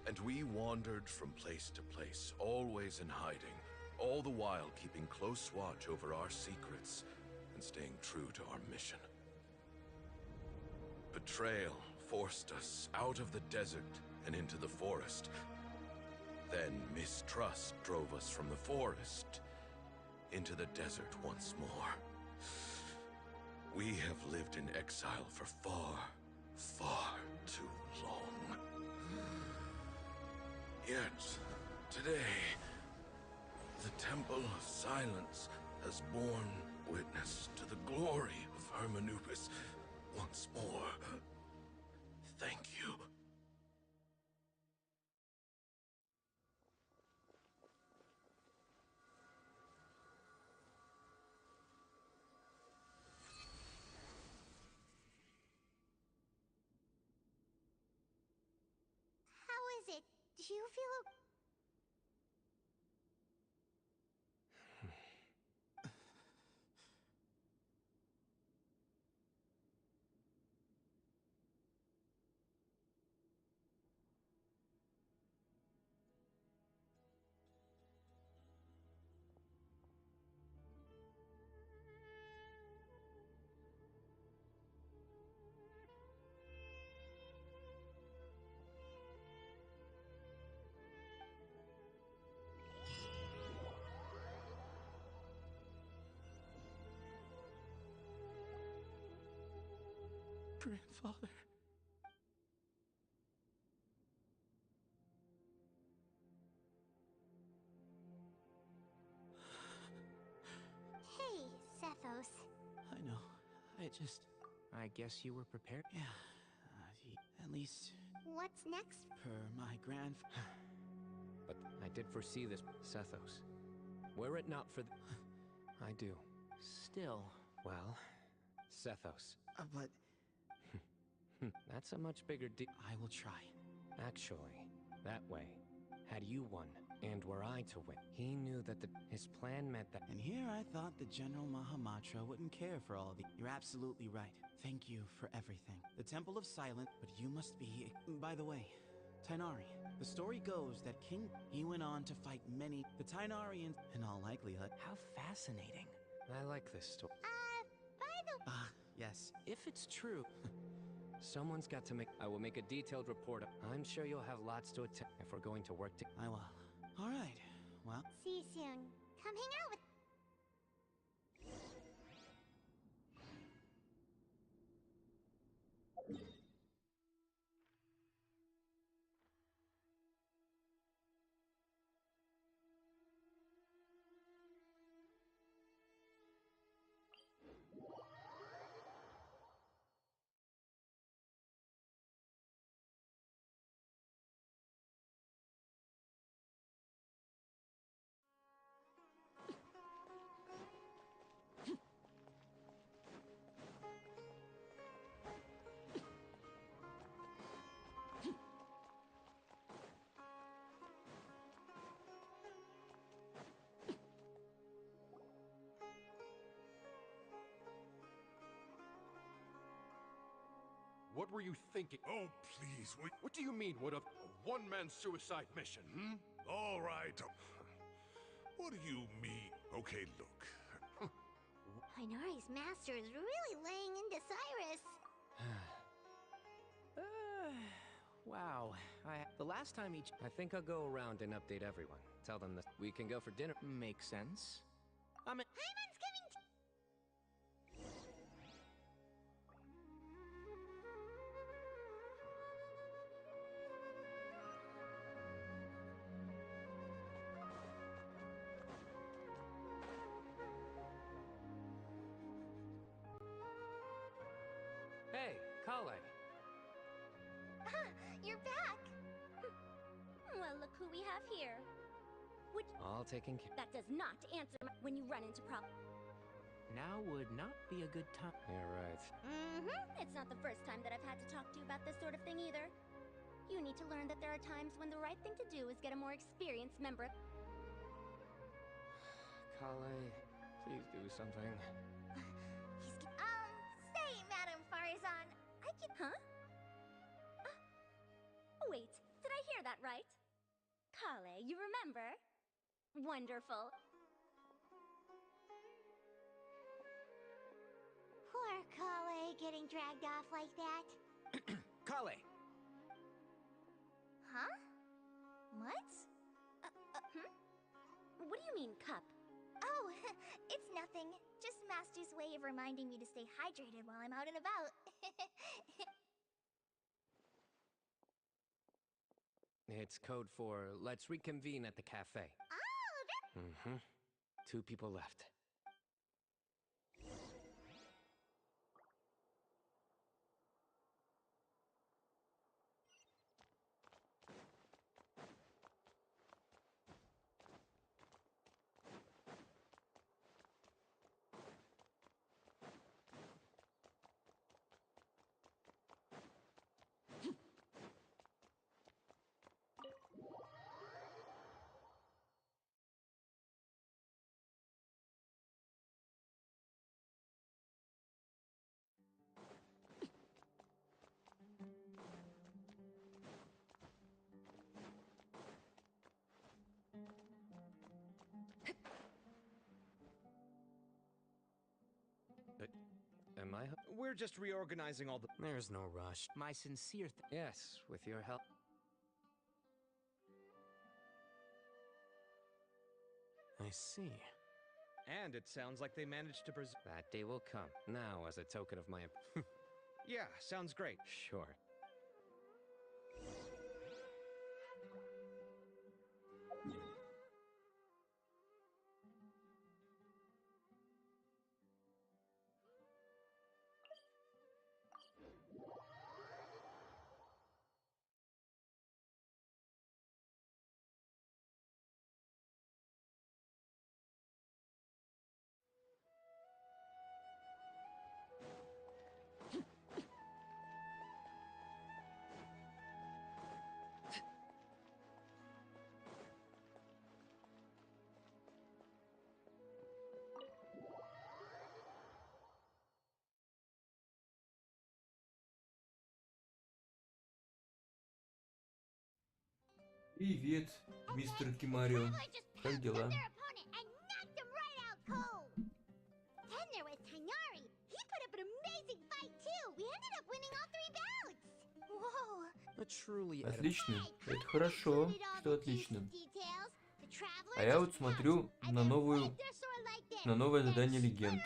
And we wandered from place to place, always in hiding, all the while keeping close watch over our secrets and staying true to our mission. Betrayal forced us out of the desert and into the forest. Then mistrust drove us from the forest into the desert once more. We have lived in exile for far, far too long. Yet, today, the Temple of Silence has borne witness to the glory of Hermanubis once more. Thank you. How is it? Do you feel okay? Grandfather. Hey, Sethos. I know. I guess you were prepared? Yeah. At least... What's next? Per my But I did foresee this, Sethos. Were it not for I do. Still. Well, Sethos. But... That's a much bigger deal. I will try. Actually, that way, had you won, and were I to win, he knew that his plan meant that... And here I thought the General Mahamatra wouldn't care for all the... You're absolutely right. Thank you for everything. The Temple of Silence, but you must be... By the way, Tainari. The story goes that he went on to fight many... The Tainarians, in all likelihood... How fascinating. I like this story. By the... yes. If it's true... Someone's got to make... I will make a detailed report. I'm sure you'll have lots to attend if we're going to work together. I will. All right. Well... See you soon. Come hang out with... What were you thinking? Oh, please, What do you mean, what a one-man suicide mission, All right. What do you mean? Okay, look. Tainari's master is really laying into Cyrus. Wow. The last time I think I'll go around and update everyone. Tell them that we can go for dinner. Makes sense. Paimon's coming Hey, Kale. You're back! Well, look who we have here. All taken care. That does not answer when you run into problems. Now would not be a good time. You're right. It's not the first time that I've had to talk to you about this sort of thing either. You need to learn that there are times when the right thing to do is get a more experienced member. Kale, please do something. Say, Madame Farizan, I can... Huh? Wait, did I hear that right? Kale, you remember? Wonderful. Poor Kale getting dragged off like that. Kale! Huh? What? What do you mean, cup? Oh, it's nothing. Just Master's way of reminding me to stay hydrated while I'm out and about. It's code for let's reconvene at the cafe. Oh, 2 people left. Am I? We're just reorganizing all the... There's no rush. My sincere Yes, with your help. I see. And it sounds like they managed to preserve... That day will come. Now, as a token of my... Yeah, sounds great. Sure. Привет, мистер Кимарио. Как дела? Then there was Tainari. He put up an amazing fight too. We ended up winning all 3 bouts. Whoa. A truly Отлично. Это хорошо, что отлично. А я вот смотрю на новое задание легенд.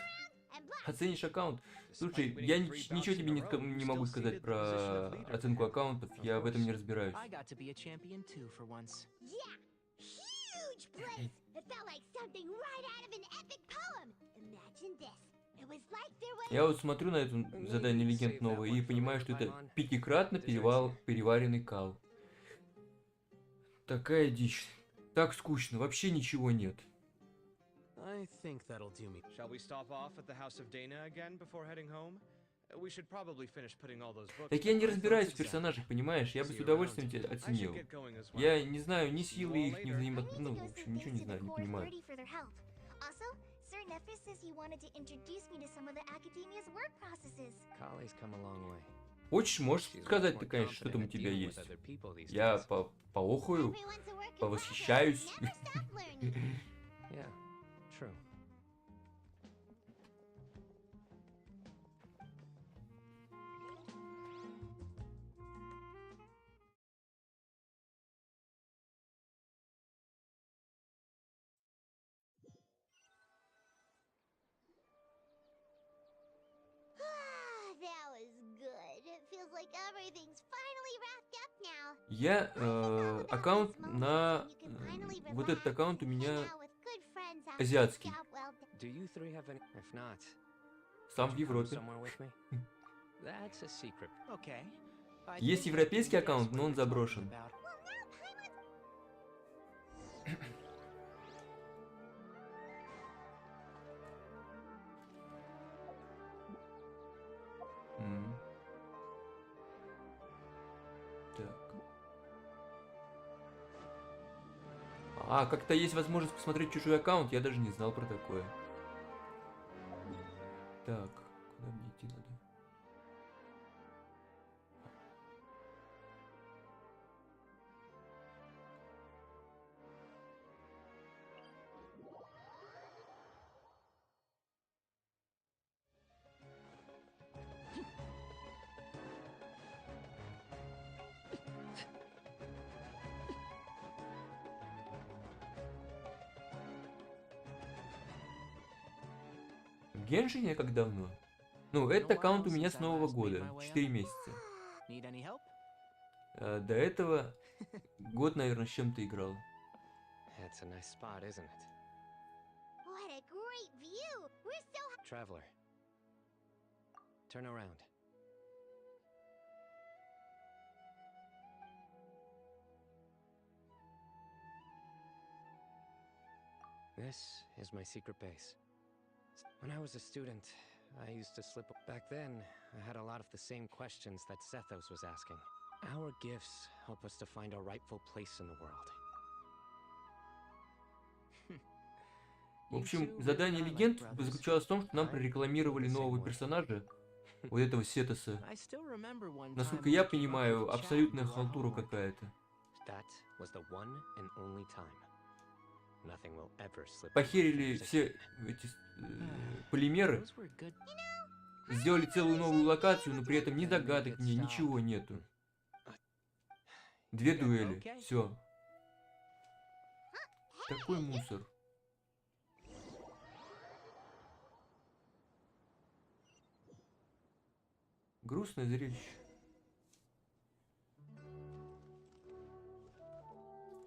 Оценишь аккаунт? Слушай, я ничего тебе не могу сказать про оценку аккаунтов, я в этом не разбираюсь. Я вот смотрю на это задание легенд новое и понимаю, что это 5-кратно переваренный кал. Такая дичь. Так скучно, вообще ничего нет. I think that'll do me. Shall we stop off at the house of Dana again before heading home? We should probably finish putting all those books. Так я не разбираюсь в персонажах, понимаешь? Я бы с удовольствием тебя оценил. Я не знаю ни силы их, ни взаимоотношений. Ну, в общем, ничего не знаю, не понимаю. Хочешь, можешь сказать ты, конечно, что там у тебя есть. Я поохую, повосхищаюсь. True. Я аккаунт на вот этот аккаунт у меня азиатский. Сам в Европе. Есть европейский аккаунт, но он заброшен. А, как-то есть возможность посмотреть чужой аккаунт, я даже не знал про такое. Так, куда мне идти надо? В Геншине как давно? Ну, этот аккаунт у меня с Нового года, 4 месяца. До этого год, наверное, с чем-то играл. Traveler, turn around. This is my secret base. When I was a student, I used to slip. Back then, I had a lot of the same questions that Zethos was asking. Our gifts help us to find our rightful place in the world. В общем, задание легенд заключалось в том, что нам прорекламировали нового персонажа, вот этого Сетоса. Насколько я понимаю, абсолютная халтура какая-то. Похерили все эти полимеры, сделали целую новую локацию, но при этом ни загадок, ничего нету. 2 дуэли, все. Такой мусор. Грустное зрелище.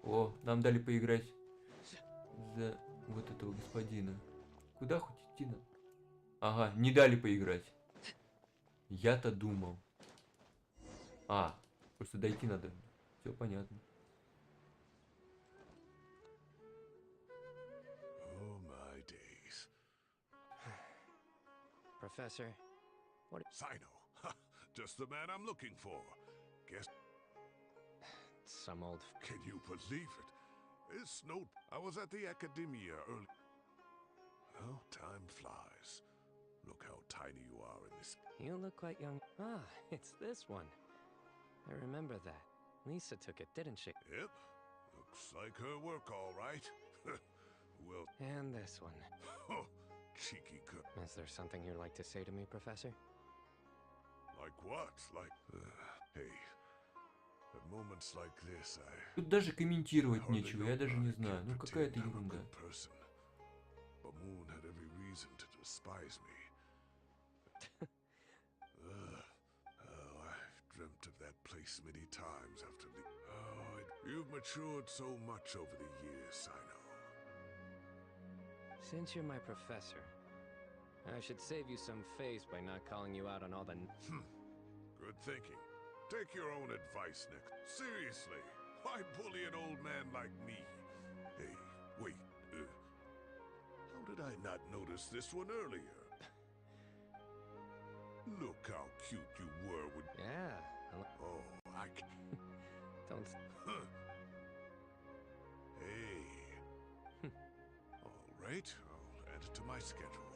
О, нам дали поиграть за вот этого господина. Куда хоть идти нам? Ага, не дали поиграть. Я-то думал. А, просто дойти надо. Все понятно. Oh my days. Professor, what? Cyno. Just the man I'm looking for. Guess. Some old. Can you believe it? It's no. I was at the academia early. Oh, time flies. Look how tiny you are in this. You look quite young. Ah, it's this one. I remember that. Lisa took it, didn't she? Yep. Looks like her work, all right. Well. And this one. Oh, cheeky cut. Is there something you'd like to say to me, Professor? Like what? Like. Hey. At moments like this, Тут даже комментировать нечего, я даже не знаю. Ну какая-то ерунда. But Moon had every reason to despise me. I've dreamt of that place many times after the. Oh, you've matured so much over the years, Cyno. Since you're my professor, I should save you some face by not calling you out on all the. Good thinking. Take your own advice next. Seriously, why bully an old man like me? Hey, wait. How did I not notice this one earlier? Look how cute you were with. Yeah. Oh, I. Don't. Hey. All right, I'll add it to my schedule.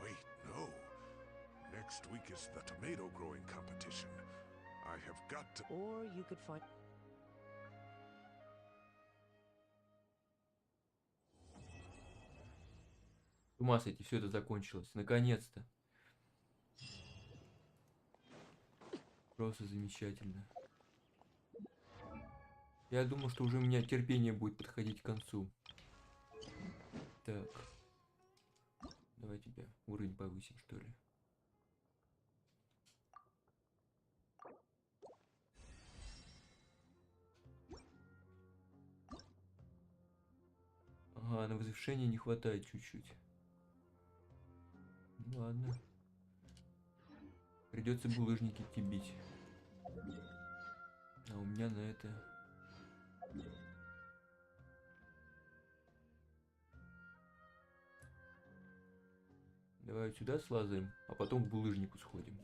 Wait, no. Next week is the tomato growing competition. I have got to. Or you could find. С ума сойти, все это закончилось. Наконец-то. Просто замечательно. Я думал, что уже у меня терпение будет подходить к концу. Так. Давай тебя уровень повысим, что ли. Ага, на возвышение не хватает чуть-чуть. Ну ладно. Придется булыжники идти бить. А у меня на это... Давай вот сюда слазаем, а потом к булыжнику сходим.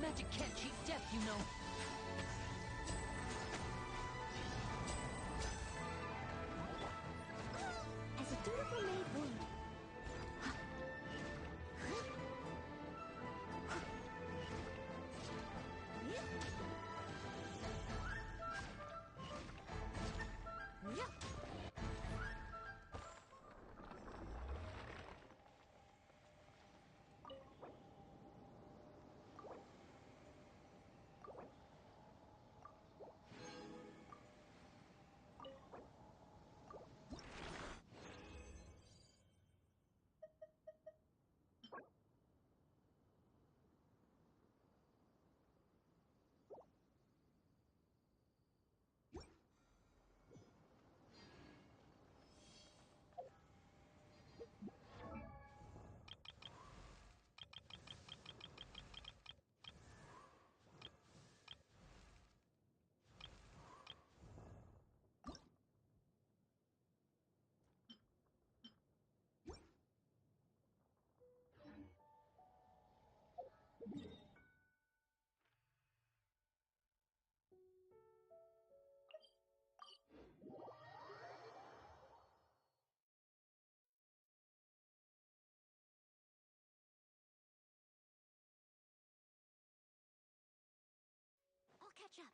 Magic can't cheat death, you know. As a dutiful maid would. I'll catch up.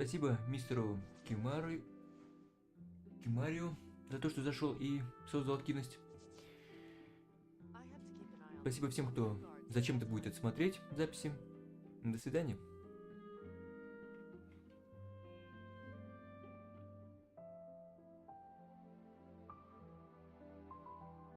Спасибо мистеру Кимарио за то, что зашел и создал активность. Спасибо всем, кто зачем-то будет это смотреть, записи. До свидания.